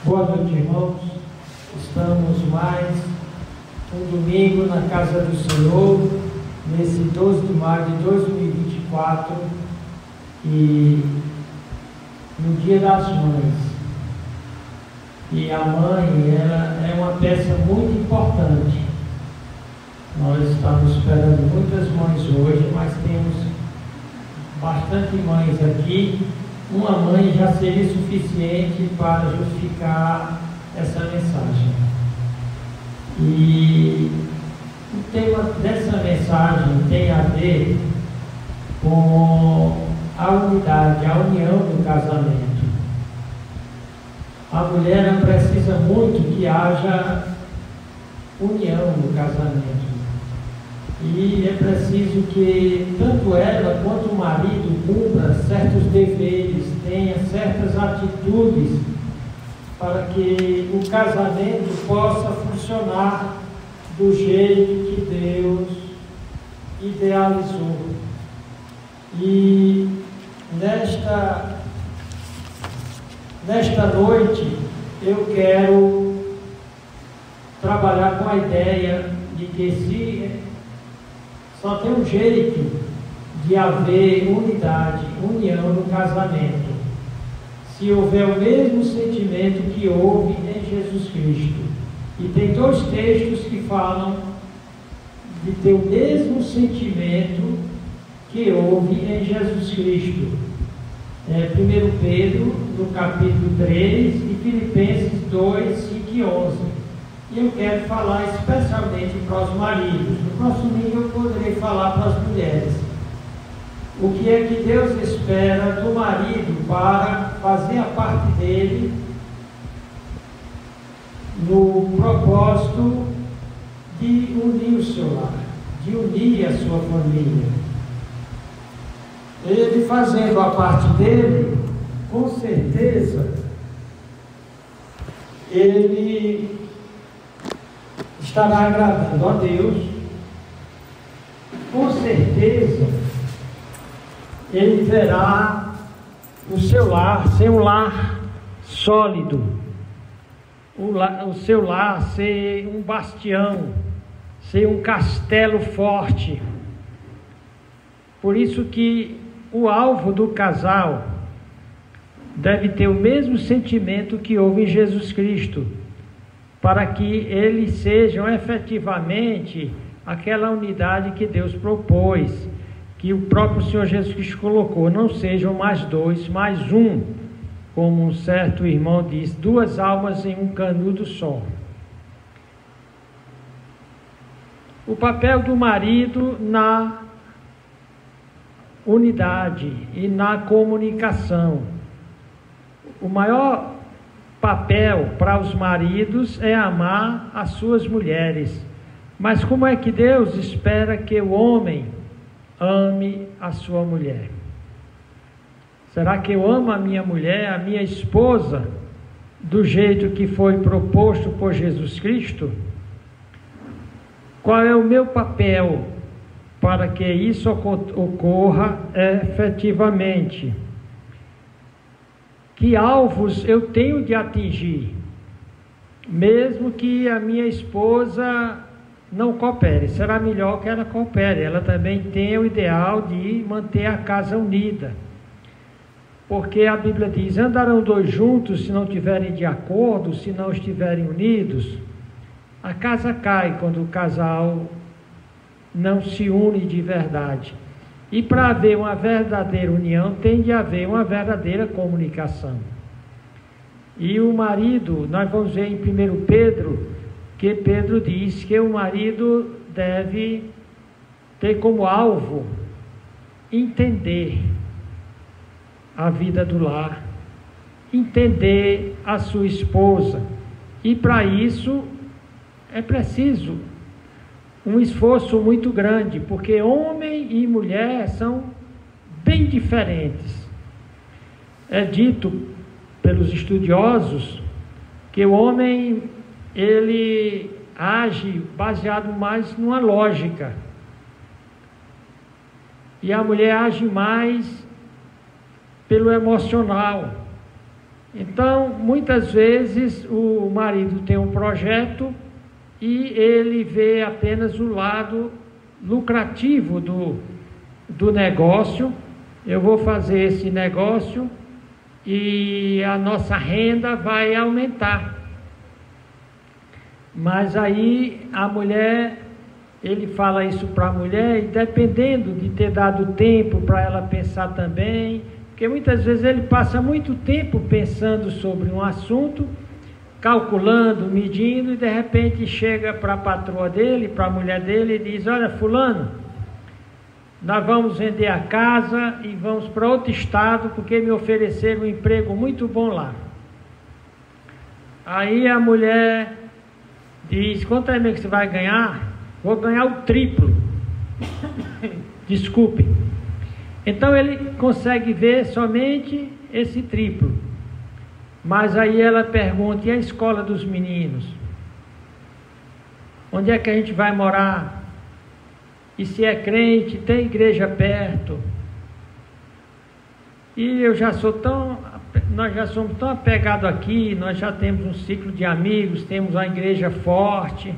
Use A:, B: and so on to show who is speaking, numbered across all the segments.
A: Boa noite, irmãos. Estamos mais um domingo na casa do Senhor, nesse 12 de maio de 2024 e no Dia das Mães. E a mãe, ela é uma peça muito importante. Nós estamos esperando muitas mães hoje, mas temos bastante mães aqui. Uma mãe já seria suficiente para justificar essa mensagem. E o tema dessa mensagem tem a ver com a unidade, a união do casamento. A mulher precisa muito que haja união no casamento. E é preciso que tanto ela quanto o marido cumpra certos deveres, tenha certas atitudes para que o casamento possa funcionar do jeito que Deus idealizou. E nesta noite eu quero trabalhar com a ideia de que só tem um jeito de haver unidade, união no casamento, se houver o mesmo sentimento que houve em Jesus Cristo. E tem dois textos que falam de ter o mesmo sentimento que houve em Jesus Cristo. 1 Pedro, no capítulo 3, e Filipenses 2, 5 e 11. E eu quero falar especialmente para os maridos. No próximo domingo eu poderei falar para as mulheres. O que é que Deus espera do marido para fazer a parte dele no propósito de unir o seu lar, de unir a sua família. Ele fazendo a parte dele, com certeza, ele estará agradando a Deus, com certeza ele verá o seu lar ser um lar sólido, o seu lar ser um bastião, ser um castelo forte. Por isso que o alvo do casal deve ter o mesmo sentimento que houve em Jesus Cristo, para que eles sejam efetivamente aquela unidade que Deus propôs, que o próprio Senhor Jesus Cristo colocou. Não sejam mais dois, mais um, como um certo irmão diz, duas almas em um canudo só. O papel do marido na unidade e na comunicação. O maior papel para os maridos é amar as suas mulheres. Mas como é que Deus espera que o homem ame a sua mulher? Será que eu amo a minha mulher, a minha esposa, do jeito que foi proposto por Jesus Cristo? Qual é o meu papel para que isso ocorra efetivamente? Que alvos eu tenho de atingir, mesmo que a minha esposa não coopere? Será melhor que ela coopere. Ela também tem o ideal de manter a casa unida, porque a Bíblia diz: andarão dois juntos se não estiverem de acordo, se não estiverem unidos. A casa cai quando o casal não se une de verdade. E para haver uma verdadeira união, tem de haver uma verdadeira comunicação. E o marido, nós vamos ver em 1 Pedro, que Pedro diz que o marido deve ter como alvo entender a vida do lar, entender a sua esposa. E para isso é preciso um esforço muito grande, porque homem e mulher são bem diferentes. É dito pelos estudiosos que o homem, ele age baseado mais numa lógica, e a mulher age mais pelo emocional. Então, muitas vezes o marido tem um projeto e ele vê apenas o lado lucrativo do negócio. Eu vou fazer esse negócio e a nossa renda vai aumentar. Mas aí a mulher, ele fala isso para a mulher, e dependendo de ter dado tempo para ela pensar também, porque muitas vezes ele passa muito tempo pensando sobre um assunto, calculando, medindo, e de repente chega para a patroa dele, para a mulher dele, e diz: olha, fulano, nós vamos vender a casa e vamos para outro estado, porque me ofereceram um emprego muito bom lá. Aí a mulher diz: quanto é mesmo que você vai ganhar? Vou ganhar o triplo. Desculpe. Então ele consegue ver somente esse triplo. Mas aí ela pergunta: e a escola dos meninos? Onde é que a gente vai morar? E se é crente, tem igreja perto? E nós já somos tão apegados aqui, nós já temos um ciclo de amigos, temos uma igreja forte.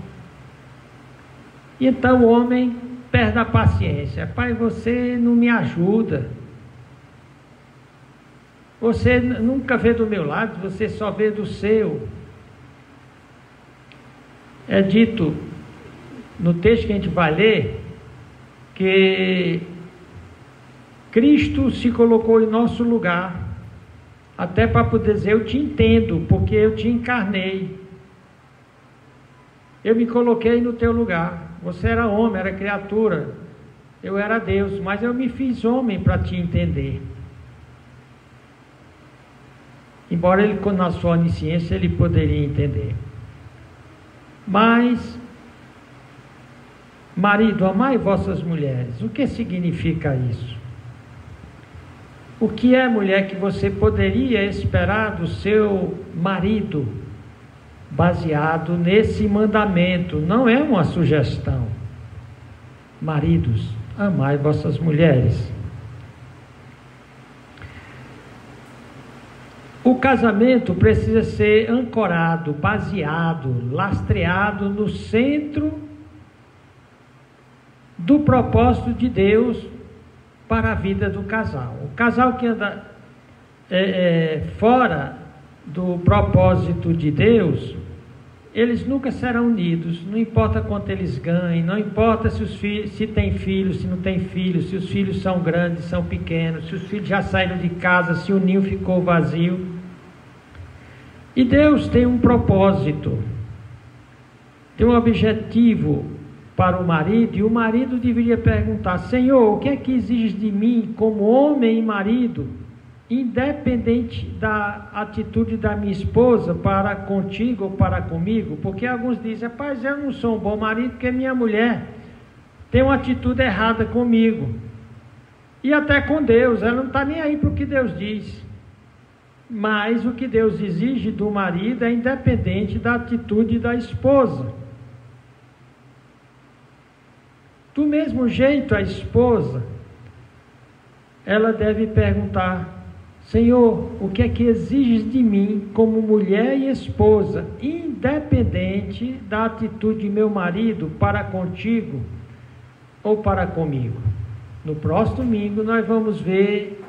A: E então o homem perde a paciência. Pai, você não me ajuda. Você nunca vê do meu lado, você só vê do seu. É dito no texto que a gente vai ler que Cristo se colocou em nosso lugar, até para poder dizer: eu te entendo, porque eu te encarnei. Eu me coloquei no teu lugar. Você era homem, era criatura, eu era Deus, mas eu me fiz homem para te entender. Embora ele, na sua onisciência, ele poderia entender. Mas, marido, amai vossas mulheres. O que significa isso? O que é, mulher, que você poderia esperar do seu marido, baseado nesse mandamento? Não é uma sugestão. Maridos, amai vossas mulheres. O casamento precisa ser ancorado, baseado, lastreado no centro do propósito de Deus para a vida do casal. O casal que anda fora do propósito de Deus, eles nunca serão unidos. Não importa quanto eles ganhem, não importa se tem filhos, se não tem filhos, se os filhos são grandes, são pequenos, se os filhos já saíram de casa, se o ninho ficou vazio. E Deus tem um propósito, tem um objetivo para o marido, e o marido deveria perguntar: Senhor, o que é que exiges de mim como homem e marido, independente da atitude da minha esposa para contigo ou para comigo? Porque alguns dizem: rapaz, eu não sou um bom marido porque minha mulher tem uma atitude errada comigo, e até com Deus, ela não está nem aí para o que Deus diz. Mas o que Deus exige do marido é independente da atitude da esposa. Do mesmo jeito, a esposa, ela deve perguntar: Senhor, o que é que exiges de mim como mulher e esposa, independente da atitude de meu marido para contigo ou para comigo? No próximo domingo nós vamos ver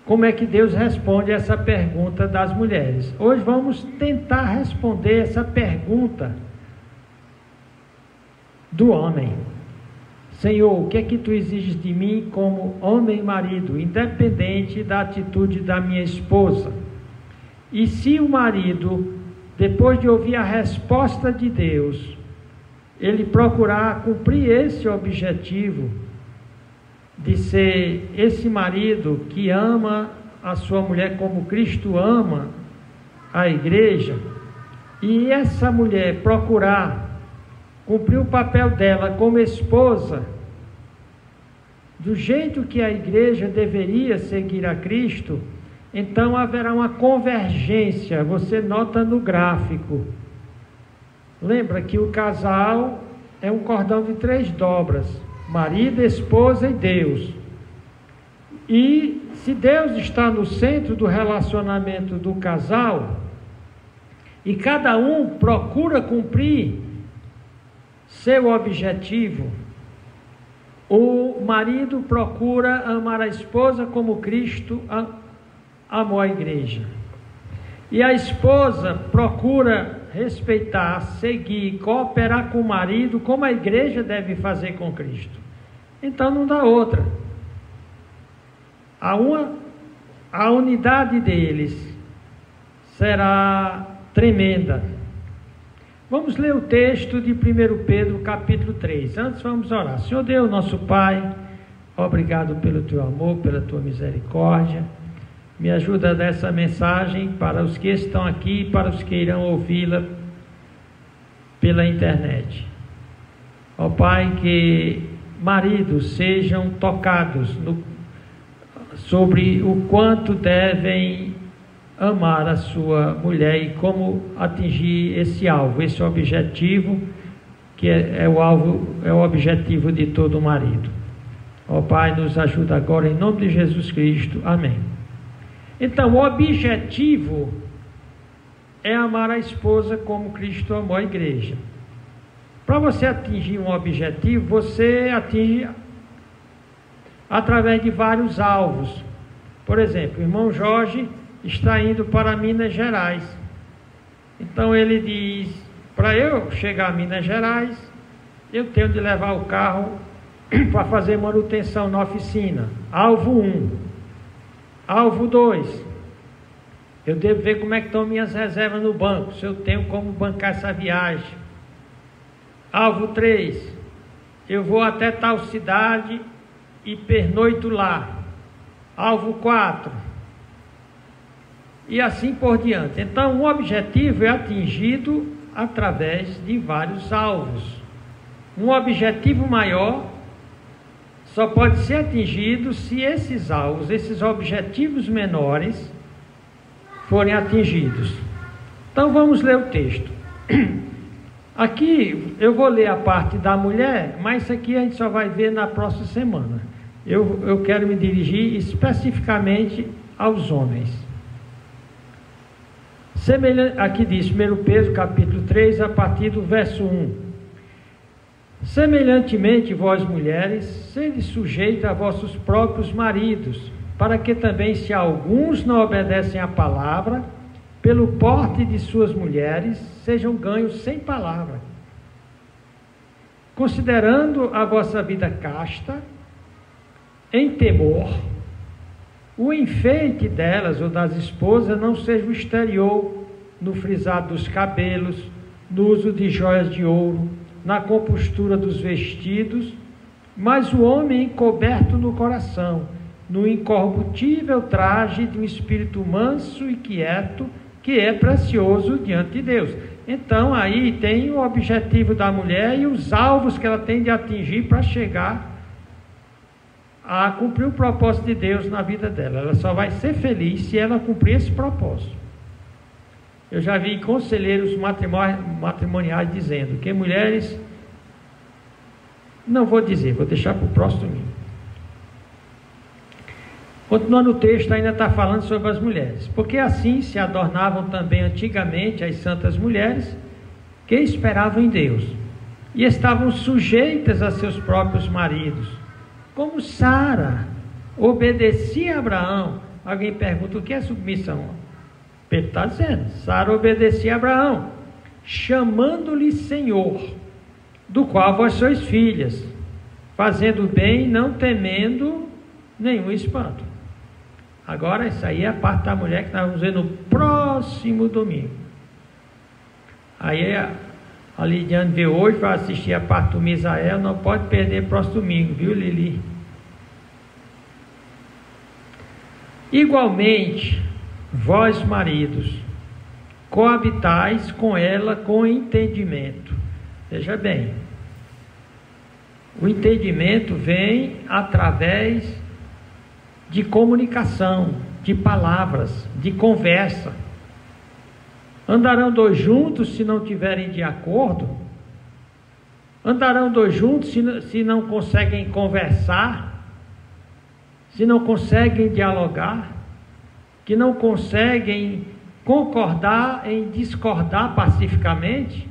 A: como é que Deus responde essa pergunta das mulheres. Hoje vamos tentar responder essa pergunta do homem. Senhor, o que é que tu exiges de mim como homem e marido, independente da atitude da minha esposa? E se o marido, depois de ouvir a resposta de Deus, ele procurar cumprir esse objetivo, de ser esse marido que ama a sua mulher como Cristo ama a igreja, e essa mulher procurar cumprir o papel dela como esposa, do jeito que a igreja deveria seguir a Cristo, então haverá uma convergência. Você nota no gráfico, lembra que o casal é um cordão de 3 dobras: marido, esposa e Deus. E se Deus está no centro do relacionamento do casal, e cada um procura cumprir seu objetivo, o marido procura amar a esposa como Cristo amou a igreja. E a esposa procura respeitar, seguir, cooperar com o marido, como a igreja deve fazer com Cristo. Então não dá outra. A unidade deles será tremenda. Vamos ler o texto de 1 Pedro, capítulo 3. Antes vamos orar. Senhor Deus, nosso Pai, obrigado pelo Teu amor, pela Tua misericórdia. Me ajuda a dar essa mensagem para os que estão aqui e para os que irão ouvi-la pela internet. Ó Pai, que maridos sejam tocados sobre o quanto devem amar a sua mulher e como atingir esse alvo, esse objetivo, que é o objetivo de todo marido. Ó Pai, nos ajuda agora em nome de Jesus Cristo. Amém. Então, o objetivo é amar a esposa como Cristo amou a igreja. Para você atingir um objetivo, você atinge através de vários alvos. Por exemplo, o irmão Jorge está indo para Minas Gerais. Então ele diz, para eu chegar a Minas Gerais, eu tenho de levar o carro para fazer manutenção na oficina. Alvo 1. Alvo 2, eu devo ver como é que estão minhas reservas no banco, se eu tenho como bancar essa viagem. Alvo 3, eu vou até tal cidade e pernoito lá. Alvo 4, e assim por diante. Então o objetivo é atingido através de vários alvos. Um objetivo maior só pode ser atingido se esses alvos, esses objetivos menores forem atingidos. Então vamos ler o texto. Aqui eu vou ler a parte da mulher, mas isso aqui a gente só vai ver na próxima semana. Eu quero me dirigir especificamente aos homens. Aqui diz 1 Pedro capítulo 3, a partir do verso 1. Semelhantemente, vós mulheres, sede sujeitas a vossos próprios maridos, para que também, se alguns não obedecem à palavra, pelo porte de suas mulheres, sejam ganhos sem palavra. Considerando a vossa vida casta, em temor, o enfeite delas ou das esposas não seja o exterior, no frisado dos cabelos, no uso de joias de ouro, na compostura dos vestidos, mas o homem encoberto no coração, no incorruptível traje de um espírito manso e quieto, que é precioso diante de Deus. Então aí tem o objetivo da mulher e os alvos que ela tem de atingir para chegar a cumprir o propósito de Deus na vida dela. Ela só vai ser feliz se ela cumprir esse propósito. Eu já vi conselheiros matrimoniais dizendo que mulheres, não vou dizer, vou deixar para o próximo domingo. Continuando o texto, ainda está falando sobre as mulheres. Porque assim se adornavam também antigamente as santas mulheres que esperavam em Deus e estavam sujeitas a seus próprios maridos, como Sara obedecia a Abraão. Alguém pergunta, o que é submissão? Pedro está dizendo, Sara obedecia a Abraão, chamando-lhe Senhor, do qual vós sois filhas, fazendo bem, não temendo nenhum espanto. Agora, isso aí é a parte da mulher que nós vamos ver no próximo domingo. Aí a Lidiane veio hoje para assistir a parte do Misael, não pode perder próximo domingo, viu, Lili? Igualmente, vós maridos, coabitais com ela com entendimento. Veja bem, o entendimento vem através de comunicação, de palavras, de conversa. Andarão dois juntos se não tiverem de acordo? Andarão dois juntos se não conseguem conversar? se não conseguem dialogar, que não conseguem concordar em discordar pacificamente,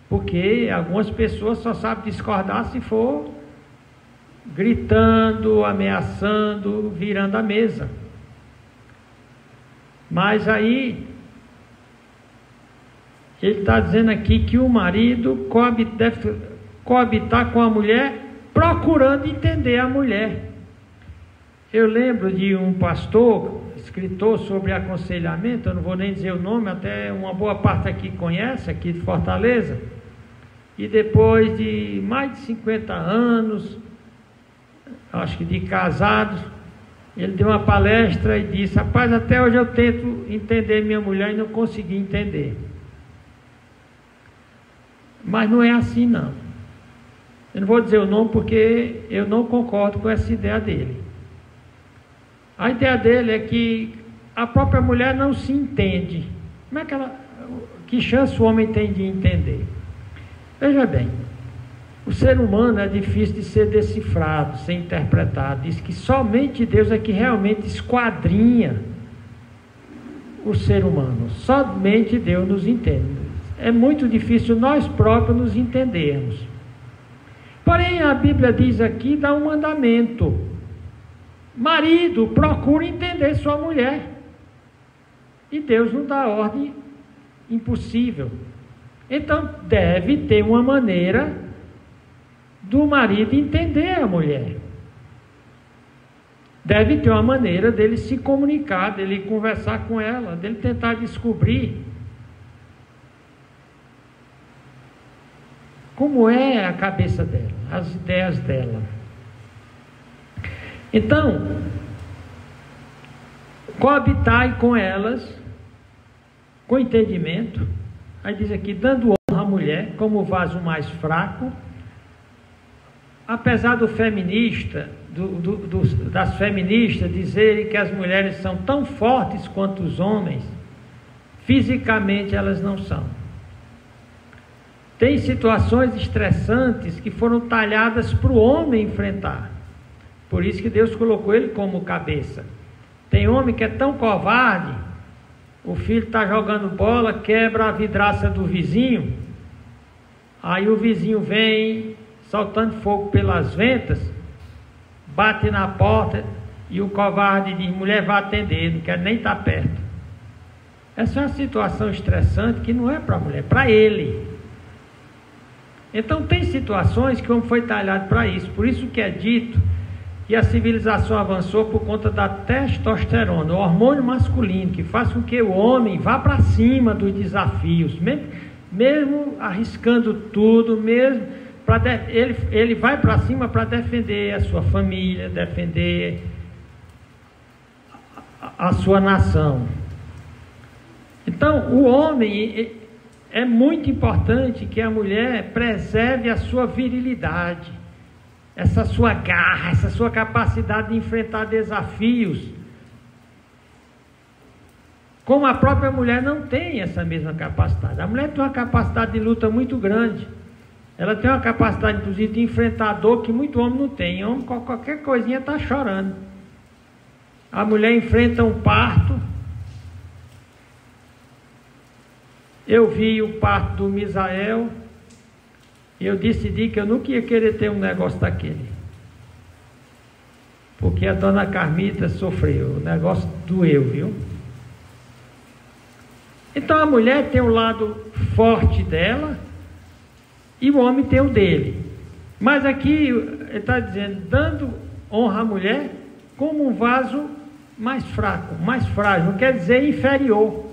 A: porque algumas pessoas só sabem discordar se for gritando, ameaçando, virando a mesa. Mas aí ele está dizendo aqui que o marido deve coabitar com a mulher, procurando entender a mulher. Eu lembro de um pastor, escritor sobre aconselhamento, eu não vou nem dizer o nome, até uma boa parte aqui conhece, aqui de Fortaleza, e depois de mais de 50 anos, acho que de casados, ele deu uma palestra e disse: rapaz, até hoje eu tento entender minha mulher e não consegui entender. Mas não é assim não. Eu não vou dizer o nome porque eu não concordo com essa ideia dele. A ideia dele é que a própria mulher não se entende. Como é que que chance o homem tem de entender? Veja bem, o ser humano é difícil de ser decifrado, ser interpretado. Diz que somente Deus é que realmente esquadrinha o ser humano. Somente Deus nos entende. É muito difícil nós próprios nos entendermos. Porém, a Bíblia diz aqui, dá um mandamento: marido, procure entender sua mulher. E Deus não dá ordem impossível. Então, deve ter uma maneira do marido entender a mulher. Deve ter uma maneira dele se comunicar, dele conversar com ela, dele tentar descobrir como é a cabeça dela, as ideias dela. Então, coabitai com elas, com entendimento. Aí diz aqui, dando honra à mulher como vaso mais fraco. Apesar do feminista, das feministas dizerem que as mulheres são tão fortes quanto os homens, fisicamente elas não são. Tem situações estressantes que foram talhadas para o homem enfrentar. Por isso que Deus colocou ele como cabeça. Tem homem que é tão covarde, o filho está jogando bola, quebra a vidraça do vizinho, aí o vizinho vem soltando fogo pelas ventas, bate na porta e o covarde diz: mulher, vá atender, não quer nem estar perto. Essa é uma situação estressante que não é para a mulher, é para ele. Então tem situações que o homem foi talhado para isso. Por isso que é dito que a civilização avançou por conta da testosterona, o hormônio masculino, que faz com que o homem vá para cima dos desafios, mesmo arriscando tudo, mesmo ele vai para cima para defender a sua família, defender a sua nação. Então o homem, é muito importante que a mulher preserve a sua virilidade, essa sua garra, essa sua capacidade de enfrentar desafios. Como a própria mulher não tem essa mesma capacidade. A mulher tem uma capacidade de luta muito grande. Ela tem uma capacidade, inclusive, de enfrentar dor que muito homem não tem. Homem, qualquer coisinha está chorando. A mulher enfrenta um parto. Eu vi o parto do Misael e eu decidi que eu nunca ia querer ter um negócio daquele, porque a dona Carmita sofreu, o negócio doeu, viu? Então a mulher tem o lado forte dela e o homem tem o dele. Mas aqui ele está dizendo, dando honra à mulher como um vaso mais fraco, mais frágil, não quer dizer inferior.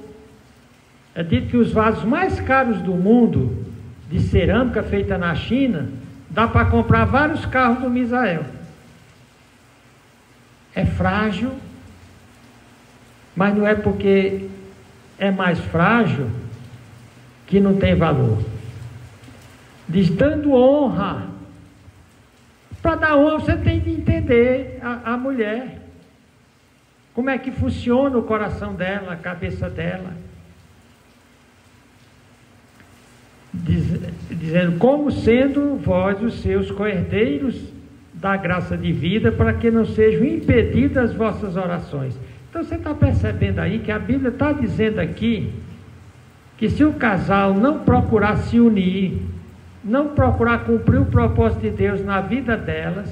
A: É dito que os vasos mais caros do mundo, de cerâmica feita na China, dá para comprar vários carros do Misael. É frágil, mas não é porque é mais frágil que não tem valor. Diz, dando honra. Para dar honra você tem de entender a mulher. Como é que funciona o coração dela, a cabeça dela. Dizendo, como sendo vós os seus co-herdeiros da graça de vida, para que não sejam impedidas as vossas orações. Então você está percebendo aí que a Bíblia está dizendo aqui que se o casal não procurar se unir, não procurar cumprir o propósito de Deus na vida delas,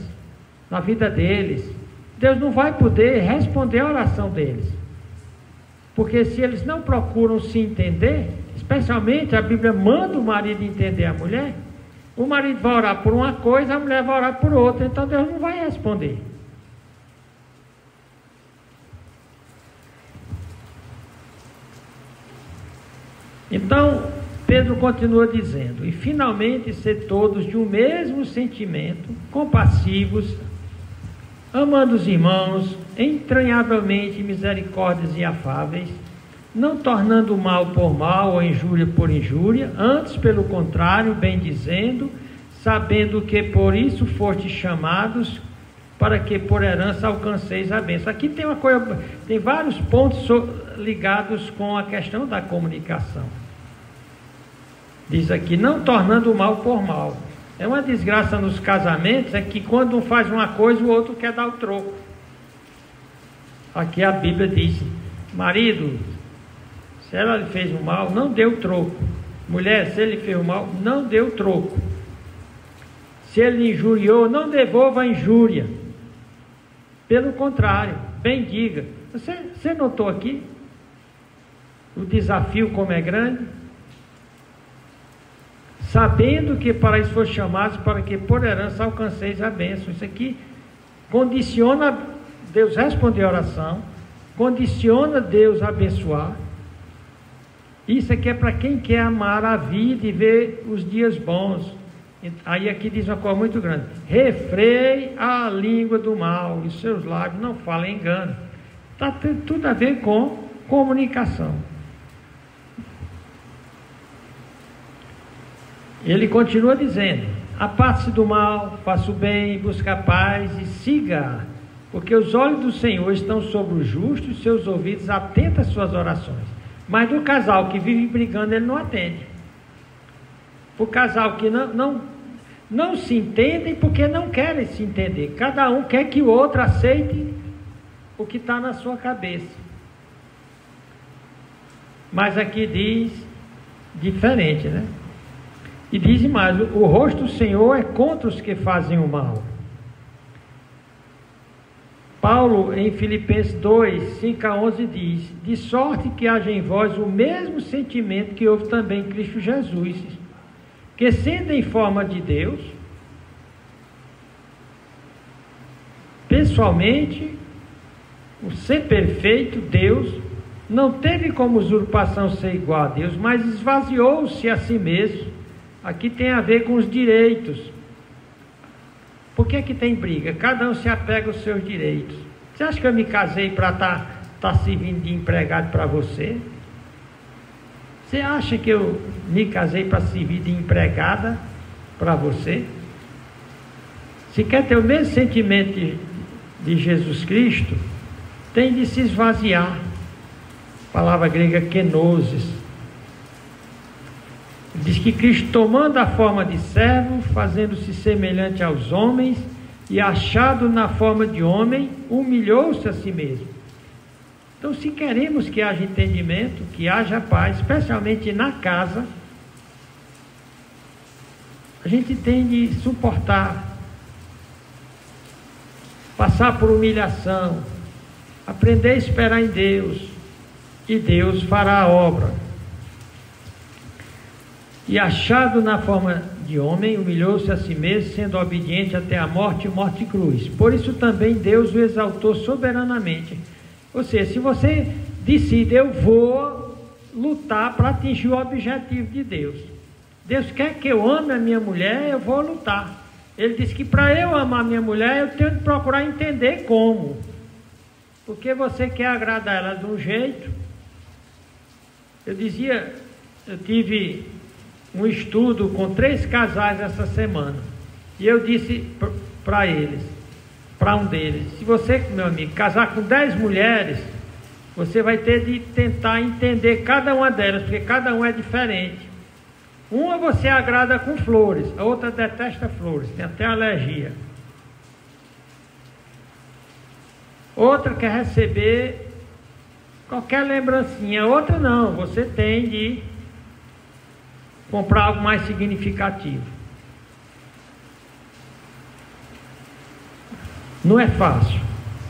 A: na vida deles, Deus não vai poder responder a oração deles. Porque se eles não procuram se entender, especialmente a Bíblia manda o marido entender a mulher, o marido vai orar por uma coisa, a mulher vai orar por outra, então Deus não vai responder. Então, Pedro continua dizendo: e finalmente ser todos de um mesmo sentimento, compassivos, amando os irmãos, entranhavelmente misericórdias e afáveis, não tornando mal por mal ou injúria por injúria, antes pelo contrário, bendizendo, sabendo que por isso fostes chamados, para que por herança alcanceis a bênção. Aqui tem uma coisa, tem vários pontos ligados com a questão da comunicação. Diz aqui, não tornando mal por mal. É uma desgraça nos casamentos, é que quando um faz uma coisa, o outro quer dar o troco. Aqui a Bíblia diz: marido, se ela lhe fez o mal, não dê o troco. Mulher, se ele fez o mal, não dê o troco. Se ele injuriou, não devolva a injúria. Pelo contrário, bendiga. Você notou aqui o desafio como é grande? Sabendo que para isso foram chamados, para que por herança alcanceis a bênção. Isso aqui condiciona Deus responder a oração, condiciona Deus a abençoar. Isso aqui é para quem quer amar a vida e ver os dias bons. Aí aqui diz uma coisa muito grande: refreie a língua do mal, e seus lábios não falem engano. Está tudo a ver com comunicação. Ele continua dizendo: aparte-se do mal, faça o bem, busque a paz e siga, porque os olhos do Senhor estão sobre os justos e seus ouvidos atentos às suas orações. Mas do casal que vive brigando, ele não atende. O casal que não se entendem porque não querem se entender. Cada um quer que o outro aceite o que está na sua cabeça. Mas aqui diz diferente, né? E diz mais: o rosto do Senhor é contra os que fazem o mal. Paulo, em Filipenses 2, 5 a 11, diz: de sorte que haja em vós o mesmo sentimento que houve também em Cristo Jesus, que sendo em forma de Deus, pessoalmente, o ser perfeito, Deus, não teve como usurpação ser igual a Deus, mas esvaziou-se a si mesmo. Aqui tem a ver com os direitos. Por que tem briga? Cada um se apega aos seus direitos. Você acha que eu me casei para estar servindo de empregado para você? Você acha que eu me casei para servir de empregada para você? Se quer ter o mesmo sentimento de Jesus Cristo, tem de se esvaziar. Palavra grega kenosis. Diz que Cristo, tomando a forma de servo, fazendo-se semelhante aos homens, e achado na forma de homem, humilhou-se a si mesmo. Então, se queremos que haja entendimento, que haja paz, especialmente na casa, a gente tem de suportar, passar por humilhação, aprender a esperar em Deus, e Deus fará a obra. E achado na forma de homem, humilhou-se a si mesmo, sendo obediente até a morte e morte de cruz. Por isso também Deus o exaltou soberanamente. Ou seja, se você decide, eu vou lutar para atingir o objetivo de Deus. Deus quer que eu ame a minha mulher, eu vou lutar. Ele disse que para eu amar a minha mulher, eu tenho que procurar entender como. Porque você quer agradar ela de um jeito. Eu tive um estudo com 3 casais essa semana, e eu disse para eles, para um deles: se você, meu amigo, casar com 10 mulheres, você vai ter de tentar entender cada uma delas, porque cada uma é diferente. Uma você agrada com flores, a outra detesta flores, tem até alergia. Outra quer receber qualquer lembrancinha. Outra não, você tem de comprar algo mais significativo. Não é fácil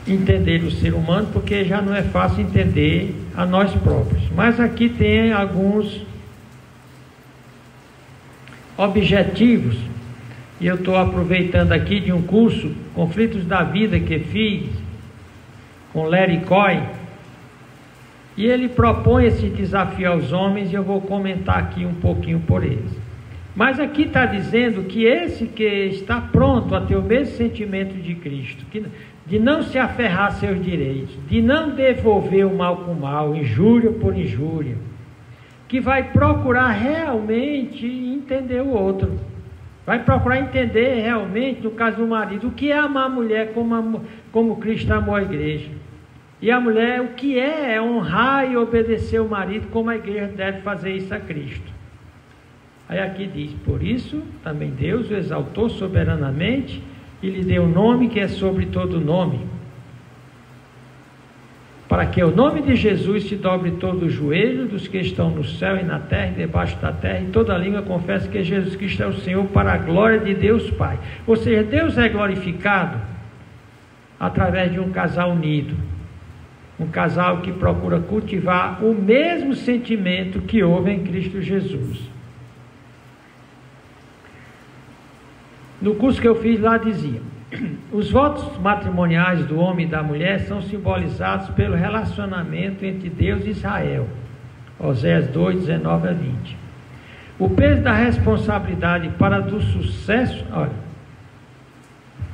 A: entender o ser humano, porque já não é fácil entender a nós próprios. Mas aqui tem alguns objetivos, e eu estou aproveitando aqui de um curso, Conflitos da Vida, que fiz com Larry Coy, e ele propõe esse desafio aos homens, e eu vou comentar aqui um pouquinho por eles. Mas aqui está dizendo que esse que está pronto a ter o mesmo sentimento de Cristo, de não se aferrar a seus direitos, de não devolver o mal com mal, injúria por injúria, que vai procurar realmente entender o outro, vai procurar entender realmente, no caso do marido, o que é amar a mulher como Cristo amou a igreja, e a mulher, o que é honrar e obedecer o marido, como a igreja deve fazer isso a Cristo. Aí aqui diz: por isso também Deus o exaltou soberanamente e lhe deu o nome que é sobre todo nome, para que o nome de Jesus se dobre todo o joelho dos que estão no céu e na terra e debaixo da terra, e toda língua confesse que Jesus Cristo é o Senhor, para a glória de Deus Pai. Ou seja, Deus é glorificado através de um casal unido, um casal que procura cultivar o mesmo sentimento que houve em Cristo Jesus. No curso que eu fiz lá dizia: os votos matrimoniais do homem e da mulher são simbolizados pelo relacionamento entre Deus e Israel. Oséias 2, 19 a 20. O peso da responsabilidade para do sucesso, olha,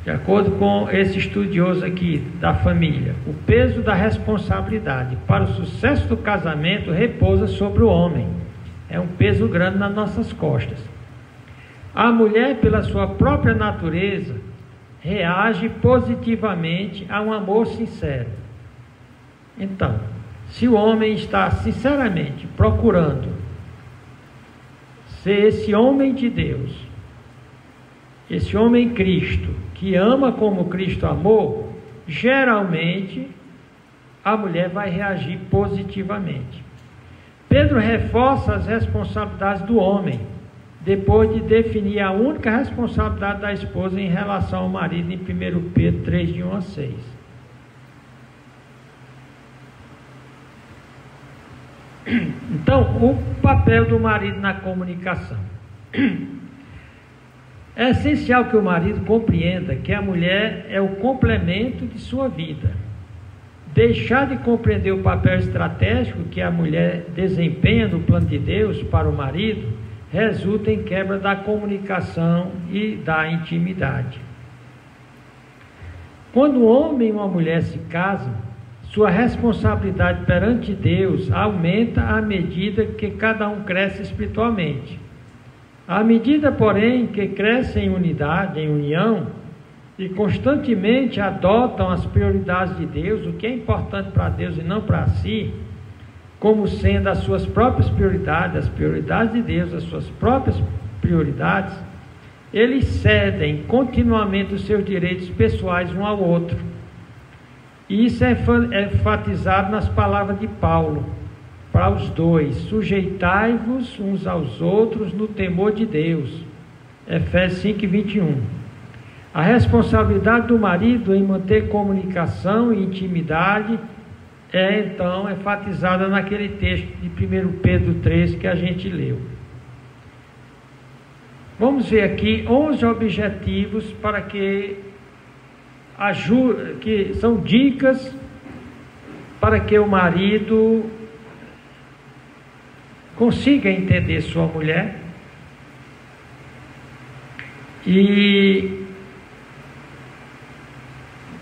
A: de acordo com esse estudioso aqui da família, o peso da responsabilidade para o sucesso do casamento repousa sobre o homem. É um peso grande nas nossas costas. A mulher, pela sua própria natureza, reage positivamente a um amor sincero. Então, se o homem está sinceramente procurando ser esse homem de Deus, esse homem Cristo, que ama como Cristo amou, geralmente a mulher vai reagir positivamente. Pedro reforça as responsabilidades do homem, depois de definir a única responsabilidade da esposa em relação ao marido em 1 Pedro 3, de 1 a 6. Então, o papel do marido na comunicação. É essencial que o marido compreenda que a mulher é o complemento de sua vida. Deixar de compreender o papel estratégico que a mulher desempenha no plano de Deus para o marido resulta em quebra da comunicação e da intimidade. Quando um homem e uma mulher se casam, sua responsabilidade perante Deus aumenta à medida que cada um cresce espiritualmente. À medida, porém, que crescem em unidade, em união, e constantemente adotam as prioridades de Deus, o que é importante para Deus e não para si, como sendo as suas próprias prioridades, as prioridades de Deus, as suas próprias prioridades, eles cedem continuamente os seus direitos pessoais um ao outro. E isso é enfatizado nas palavras de Paulo, para os dois: sujeitai-vos uns aos outros no temor de Deus. Efésios 5, 21. A responsabilidade do marido em manter comunicação e intimidade é então enfatizada naquele texto de 1 Pedro 3 que a gente leu. Vamos ver aqui 11 objetivos para que são dicas para que o marido consiga entender sua mulher e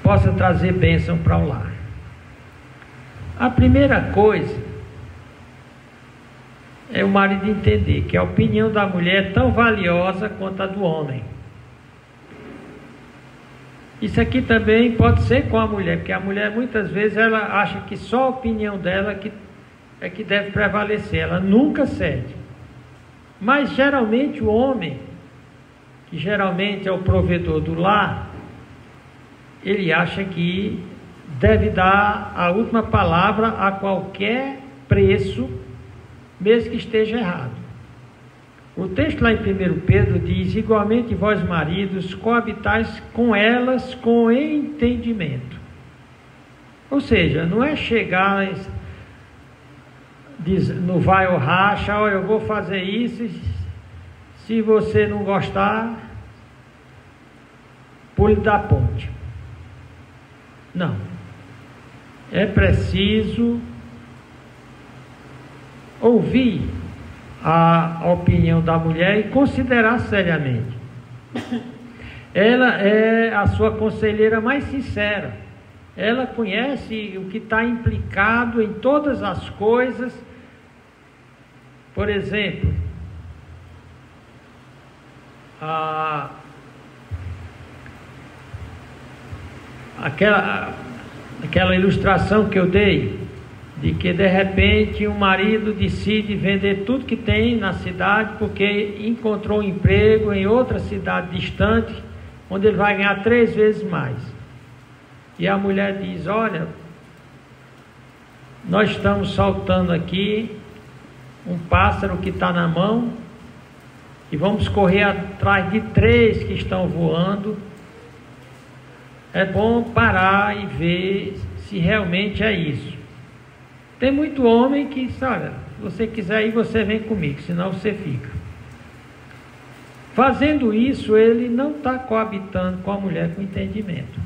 A: possa trazer bênção para o lar. A primeira coisa é o marido entender que a opinião da mulher é tão valiosa quanto a do homem. Isso aqui também pode ser com a mulher, porque a mulher muitas vezes ela acha que só a opinião dela é que deve prevalecer, ela nunca cede. Mas geralmente o homem, que geralmente é o provedor do lar, ele acha que deve dar a última palavra a qualquer preço, mesmo que esteja errado. O texto lá em 1 Pedro diz: igualmente vós maridos, coabitais com elas com entendimento. Ou seja, não é chegar no vai ou racha, olha, eu vou fazer isso, se você não gostar, pule da ponte. Não. É preciso ouvir a opinião da mulher e considerar seriamente. Ela é a sua conselheira mais sincera. Ela conhece o que está implicado em todas as coisas. Por exemplo, aquela ilustração que eu dei, de que de repente um marido decide vender tudo que tem na cidade porque encontrou um emprego em outra cidade distante, onde ele vai ganhar 3 vezes mais. E a mulher diz: olha, nós estamos soltando aqui um pássaro que está na mão e vamos correr atrás de 3 que estão voando. É bom parar e ver se realmente é isso. Tem muito homem que diz: olha, se você quiser ir, você vem comigo, senão você fica. Fazendo isso, ele não está coabitando com a mulher com entendimento.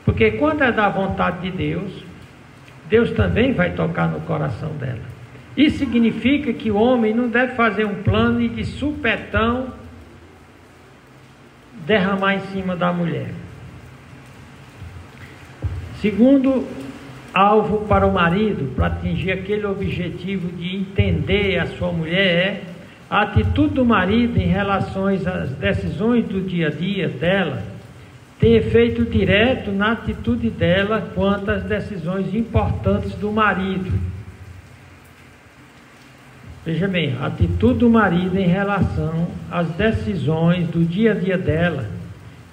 A: Porque quando é da vontade de Deus, Deus também vai tocar no coração dela. Isso significa que o homem não deve fazer um plano e de supetão derramar em cima da mulher. Segundo alvo para o marido, para atingir aquele objetivo de entender a sua mulher, é a atitude do marido em relação às decisões do dia a dia dela, tem efeito direto na atitude dela quanto às decisões importantes do marido. Veja bem, a atitude do marido em relação às decisões do dia a dia dela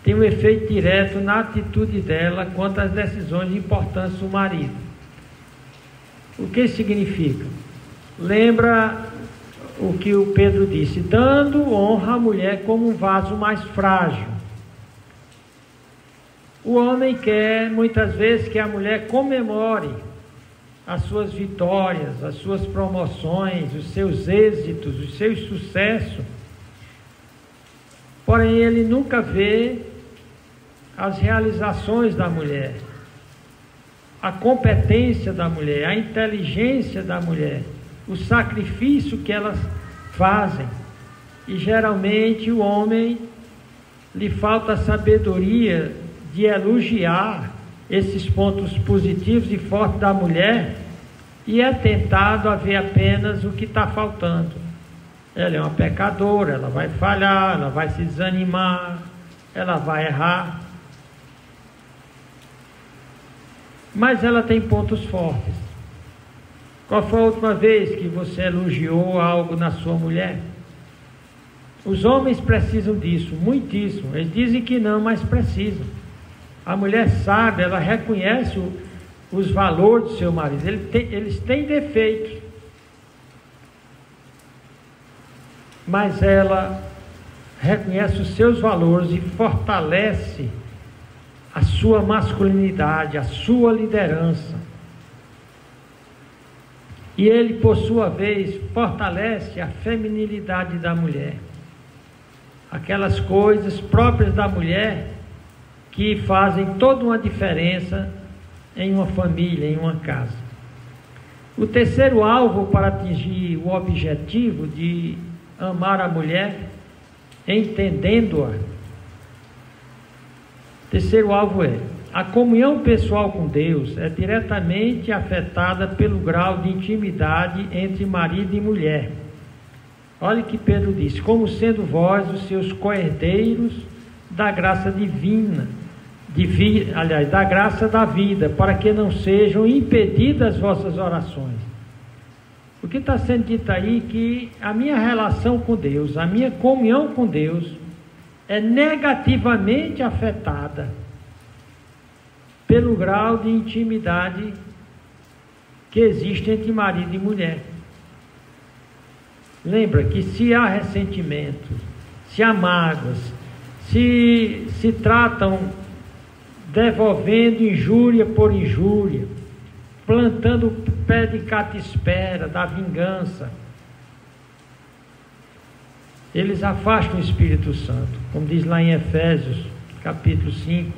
A: tem um efeito direto na atitude dela quanto às decisões importantes do marido. O que isso significa? Lembra o que o Pedro disse: dando honra à mulher como um vaso mais frágil. O homem quer muitas vezes que a mulher comemore as suas vitórias, as suas promoções, os seus êxitos, os seus sucessos. Porém, ele nunca vê as realizações da mulher, a competência da mulher, a inteligência da mulher, o sacrifício que elas fazem. E geralmente o homem lhe falta a sabedoria de elogiar esses pontos positivos e fortes da mulher, e é tentado a ver apenas o que está faltando. Ela é uma pecadora, ela vai falhar, ela vai se desanimar, ela vai errar. Mas ela tem pontos fortes. Qual foi a última vez que você elogiou algo na sua mulher? Os homens precisam disso, muitíssimo. Eles dizem que não, mas precisam. A mulher sabe, ela reconhece os valores do seu marido. Eles têm defeitos, mas ela reconhece os seus valores e fortalece a sua masculinidade, a sua liderança. E ele, por sua vez, fortalece a feminilidade da mulher. Aquelas coisas próprias da mulher que fazem toda uma diferença em uma família, em uma casa. O terceiro alvo para atingir o objetivo de amar a mulher, entendendo-a. Terceiro alvo é: a comunhão pessoal com Deus é diretamente afetada pelo grau de intimidade entre marido e mulher. Olha que Pedro diz: como sendo vós os seus coherdeiros da graça divina, da graça da vida, para que não sejam impedidas as vossas orações. O que está sendo dito aí é que a minha relação com Deus, a minha comunhão com Deus é negativamente afetada pelo grau de intimidade que existe entre marido e mulher. Lembra que se há ressentimento, se há mágoas, se tratam devolvendo injúria por injúria, plantando o pé de cata-espera, da vingança, eles afastam o Espírito Santo, como diz lá em Efésios, capítulo 5.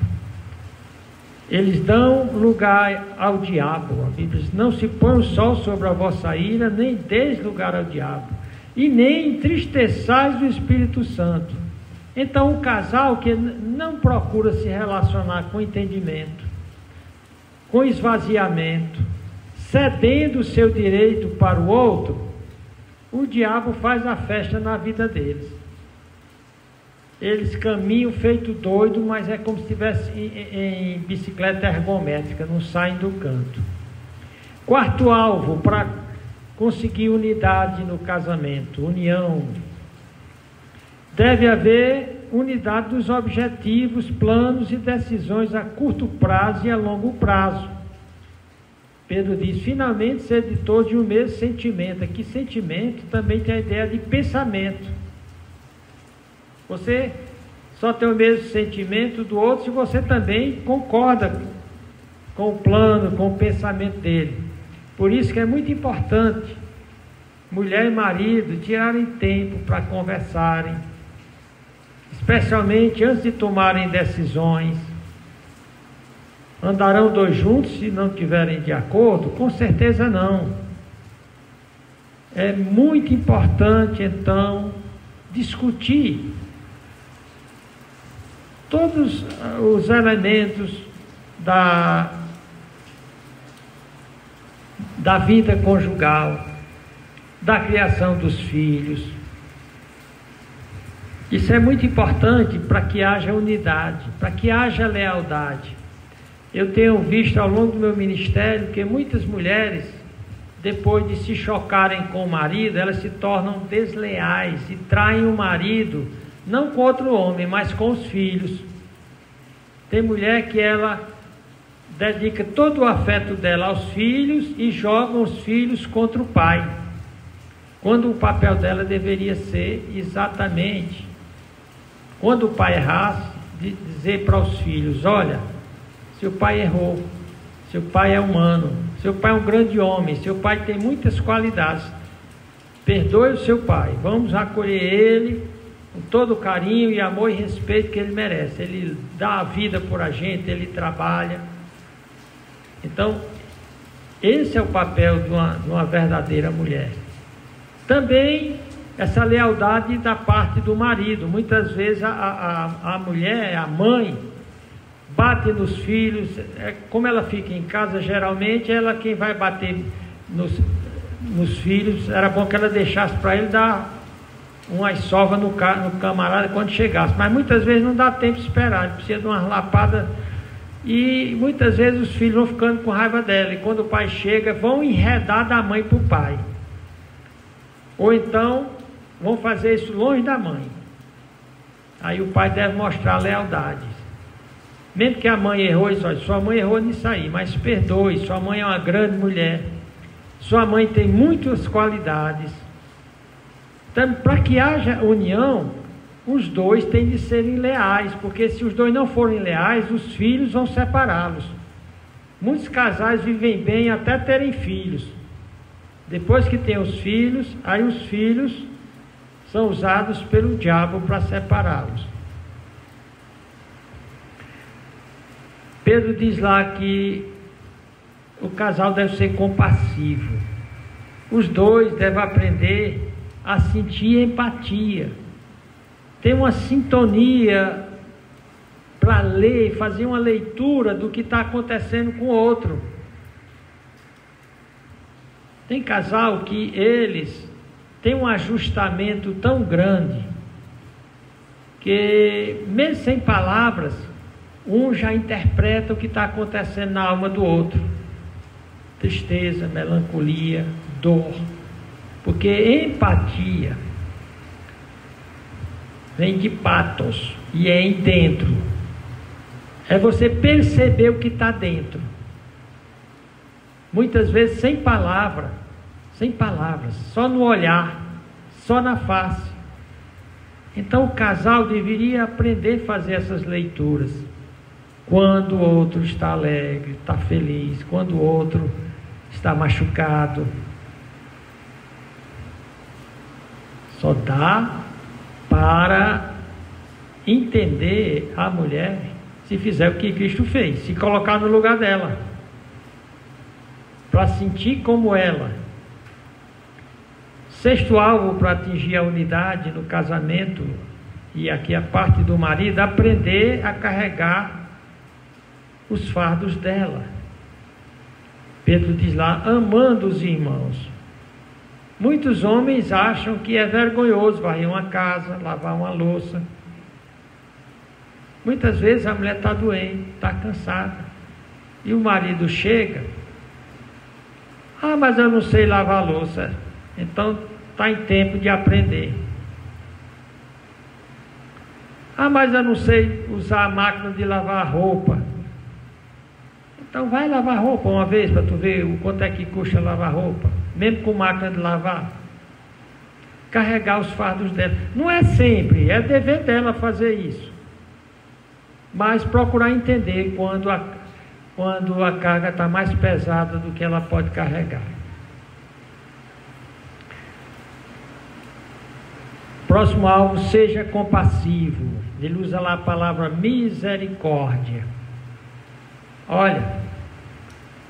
A: Eles dão lugar ao diabo. A Bíblia diz: não se põe o sol sobre a vossa ira, nem deis lugar ao diabo, e nem entristeçais o Espírito Santo. Então, o casal que não procura se relacionar com entendimento, com esvaziamento, cedendo o seu direito para o outro, o diabo faz a festa na vida deles. Eles caminham feito doido, mas é como se estivesse em bicicleta ergométrica, não saem do canto. Quarto alvo para conseguir unidade no casamento, união. Deve haver unidade dos objetivos, planos e decisões a curto prazo e a longo prazo. Pedro diz: finalmente ser de todos de um mesmo sentimento. Aqui sentimento também tem a ideia de pensamento. Você só tem o mesmo sentimento do outro se você também concorda com o plano, com o pensamento dele. Por isso que é muito importante mulher e marido tirarem tempo para conversarem, especialmente antes de tomarem decisões. Andarão dois juntos se não estiverem de acordo? Com certeza não. É muito importante, então, discutir todos os elementos da vida conjugal, da criação dos filhos. Isso é muito importante para que haja unidade, para que haja lealdade. Eu tenho visto ao longo do meu ministério que muitas mulheres, depois de se chocarem com o marido, elas se tornam desleais e traem o marido, não com outro homem, mas com os filhos. Tem mulher que ela dedica todo o afeto dela aos filhos e joga os filhos contra o pai, quando o papel dela deveria ser exatamente, quando o pai errasse, de dizer para os filhos: olha, seu pai errou, seu pai é humano, seu pai é um grande homem, seu pai tem muitas qualidades, perdoe o seu pai, vamos acolher ele com todo o carinho e amor e respeito que ele merece. Ele dá a vida por a gente, ele trabalha. Então, esse é o papel de uma verdadeira mulher. Também essa lealdade da parte do marido. Muitas vezes a mulher, a mãe, bate nos filhos. Como ela fica em casa, geralmente ela quem vai bater nos filhos. Era bom que ela deixasse para ele dar uma sova no camarada quando chegasse, mas muitas vezes não dá tempo de esperar, ele precisa de uma lapada, e muitas vezes os filhos vão ficando com raiva dela, e quando o pai chega, vão enredar da mãe para o pai, ou então vão fazer isso longe da mãe. Aí o pai deve mostrar lealdade, mesmo que a mãe errou, diz: olha, sua mãe errou nisso aí, mas perdoe, sua mãe é uma grande mulher, sua mãe tem muitas qualidades. Então, para que haja união, os dois têm de serem leais, porque se os dois não forem leais, os filhos vão separá-los. Muitos casais vivem bem até terem filhos. Depois que tem os filhos, aí os filhos são usados pelo diabo para separá-los. Pedro diz lá que o casal deve ser compassivo. Os dois devem aprender a sentir empatia, ter uma sintonia para ler, fazer uma leitura do que está acontecendo com o outro. Tem casal que eles têm um ajustamento tão grande que, mesmo sem palavras, um já interpreta o que está acontecendo na alma do outro. Tristeza, melancolia, dor. Porque empatia vem de patos e é em dentro. É você perceber o que está dentro. Muitas vezes sem palavras, só no olhar, só na face. Então o casal deveria aprender a fazer essas leituras. Quando o outro está alegre, está feliz, quando o outro está machucado. Só dá para entender a mulher se fizer o que Cristo fez, se colocar no lugar dela, para sentir como ela. Sexto alvo para atingir a unidade no casamento, e aqui a parte do marido, aprender a carregar os fardos dela. Pedro diz lá, amando os irmãos. Muitos homens acham que é vergonhoso varrer uma casa, lavar uma louça. Muitas vezes a mulher está doente, está cansada, e o marido chega, mas eu não sei lavar a louça. Então está em tempo de aprender. Mas eu não sei usar a máquina de lavar roupa. Então vai lavar roupa uma vez para tu ver o quanto é que custa lavar roupa, mesmo com máquina de lavar. Carregar os fardos dela. Não é sempre, é dever dela fazer isso. Mas procurar entender quando a carga está mais pesada do que ela pode carregar. Próximo alvo, seja compassivo. Ele usa lá a palavra misericórdia. Olha,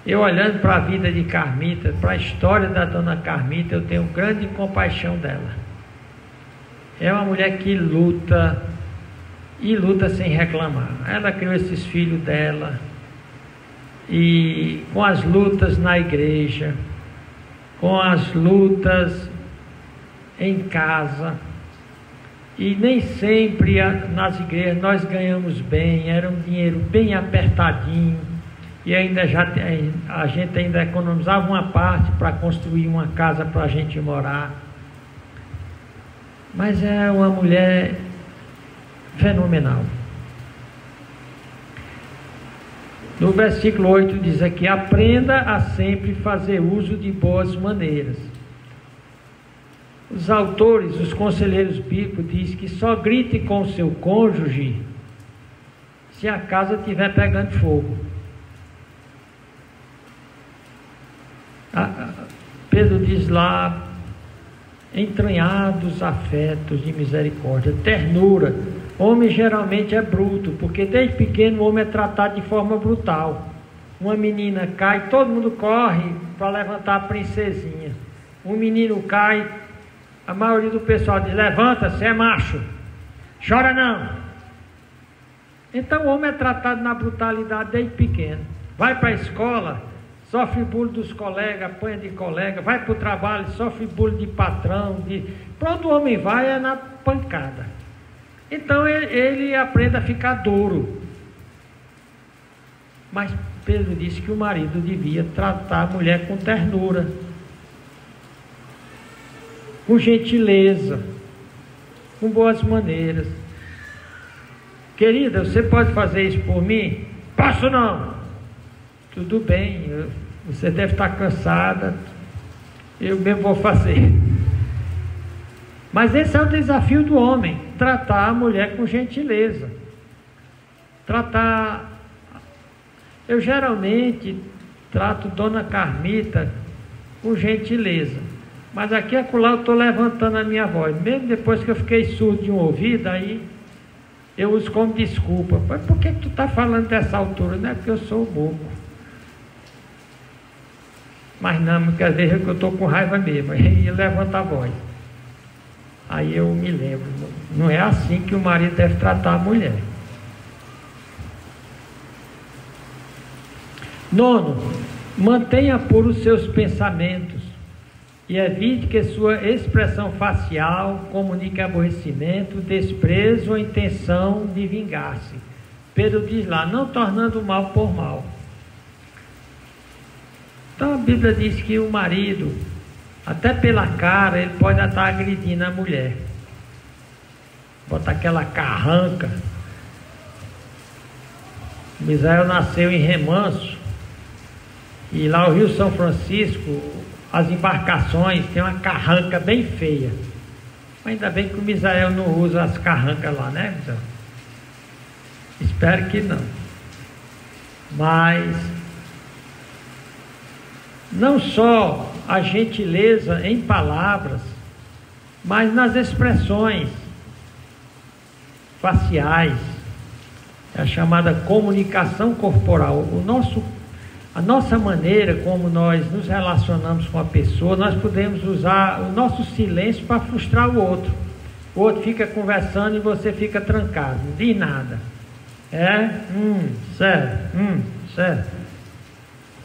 A: eu olhando para a vida de Carmita, para a história da dona Carmita, eu tenho grande compaixão dela. É uma mulher que luta, e luta sem reclamar. Ela criou esses filhos dela, e com as lutas na igreja, com as lutas em casa, e nem sempre nas igrejas nós ganhamos bem, era um dinheiro bem apertadinho, e ainda a gente ainda economizava uma parte para construir uma casa para a gente morar. Mas é uma mulher fenomenal. No versículo 8 diz aqui, aprenda a sempre fazer uso de boas maneiras. Os autores, os conselheiros bíblicos dizem que só grite com o seu cônjuge se a casa estiver pegando fogo. Pedro diz lá, entranhados afetos de misericórdia, ternura. Homem geralmente é bruto, porque desde pequeno o homem é tratado de forma brutal. Uma menina cai, todo mundo corre para levantar a princesinha. Um menino cai, a maioria do pessoal diz, levanta, você é macho, chora não. Então o homem é tratado na brutalidade desde pequeno. Vai para a escola, sofre bullying dos colegas, apanha de colega, vai para o trabalho, sofre bullying de patrão, pronto, o homem vai é na pancada. Então ele aprende a ficar duro. Mas Pedro disse que o marido devia tratar a mulher com ternura, com gentileza, com boas maneiras. Querida, você pode fazer isso por mim? Posso não. Tudo bem, você deve estar cansada, eu mesmo vou fazer. Mas esse é o desafio do homem, tratar a mulher com gentileza. Eu geralmente trato Dona Carmita com gentileza, mas aqui e acolá eu estou levantando a minha voz, mesmo depois que eu fiquei surdo de um ouvido, aí eu uso como desculpa. Mas por que tu está falando dessa altura? Não é porque eu sou bobo. Mas não, porque às vezes eu estou com raiva mesmo, aí eu levanto a voz. Aí eu me lembro, não é assim que o marido deve tratar a mulher. Nono, mantenha puros os seus pensamentos e evite que sua expressão facial comunique aborrecimento, desprezo ou intenção de vingar-se. Pedro diz lá, não tornando mal por mal. Então a Bíblia diz que o marido, até pela cara, ele pode estar agredindo a mulher. Bota aquela carranca. Misael nasceu em Remanso, e lá o Rio São Francisco, as embarcações tem uma carranca bem feia. Ainda bem que o Misael não usa as carrancas lá, né, Misael? Espero que não. Mas não só a gentileza em palavras, mas nas expressões faciais, é a chamada comunicação corporal. A nossa maneira como nós nos relacionamos com a pessoa, nós podemos usar o nosso silêncio para frustrar o outro. O outro fica conversando e você fica trancado, não diz nada. Certo.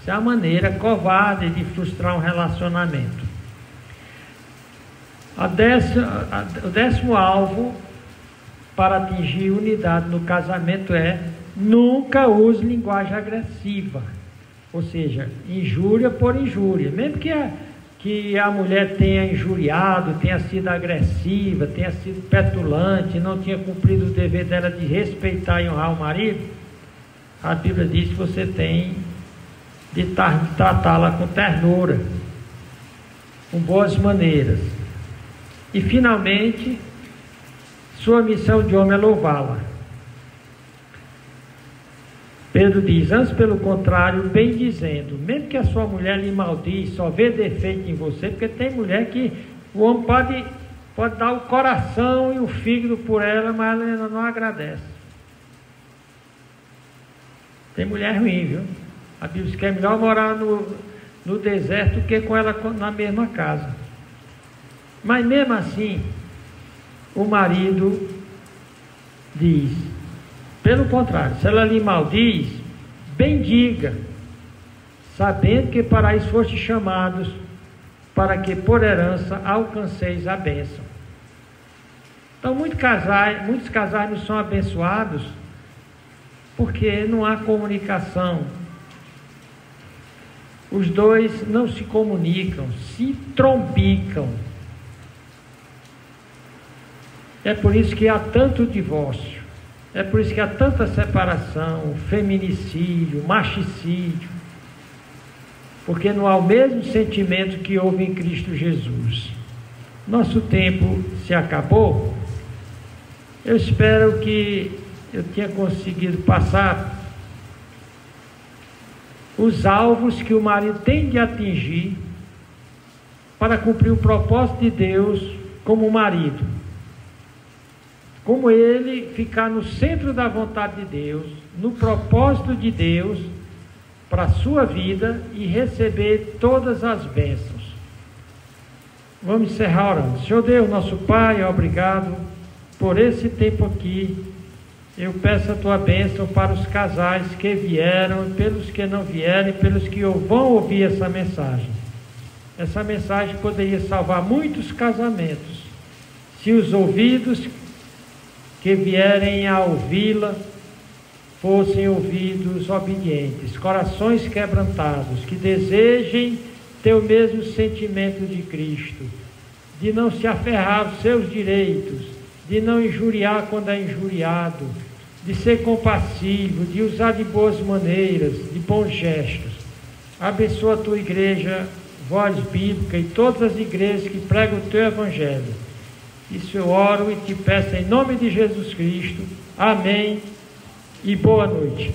A: Essa é a maneira covarde de frustrar um relacionamento. O décimo alvo para atingir unidade no casamento é: nunca use linguagem agressiva. Ou seja, injúria por injúria. Mesmo que a mulher tenha injuriado, tenha sido agressiva, tenha sido petulante, não tinha cumprido o dever dela de respeitar e honrar o marido, a Bíblia diz que você tem de tratá-la com ternura, com boas maneiras. E finalmente, sua missão de homem é louvá-la. Pedro diz: antes pelo contrário, bem dizendo, mesmo que a sua mulher lhe maldiz, só vê defeito em você, porque tem mulher que o homem pode dar o coração e o fígado por ela, mas ela não agradece. Tem mulher ruim, viu? A Bíblia diz que é melhor morar no deserto do que com ela na mesma casa. Mas mesmo assim, o marido diz: pelo contrário, se ela lhe maldiz, bendiga, sabendo que para isso foste chamados, para que por herança alcanceis a bênção. Então muitos casais não são abençoados porque não há comunicação. Os dois não se comunicam, se trombicam. É por isso que há tanto divórcio. É por isso que há tanta separação, feminicídio, machicídio, porque não há o mesmo sentimento que houve em Cristo Jesus. Nosso tempo se acabou. Eu espero que eu tenha conseguido passar os alvos que o marido tem de atingir para cumprir o propósito de Deus como marido. Como ele ficar no centro da vontade de Deus, no propósito de Deus para a sua vida e receber todas as bênçãos. Vamos encerrar orando. Senhor Deus, nosso Pai, obrigado por esse tempo aqui. Eu peço a tua bênção para os casais que vieram, pelos que não vieram e pelos que vão ouvir essa mensagem. Essa mensagem poderia salvar muitos casamentos, se os ouvidos que vierem a ouvi-la fossem ouvidos obedientes, corações quebrantados, que desejem ter o mesmo sentimento de Cristo, de não se aferrar aos seus direitos, de não injuriar quando é injuriado, de ser compassivo, de usar de boas maneiras, de bons gestos. Abençoa a tua igreja, Voz Bíblica, e todas as igrejas que pregam o teu evangelho. Isso eu oro e te peço em nome de Jesus Cristo. Amém e boa noite.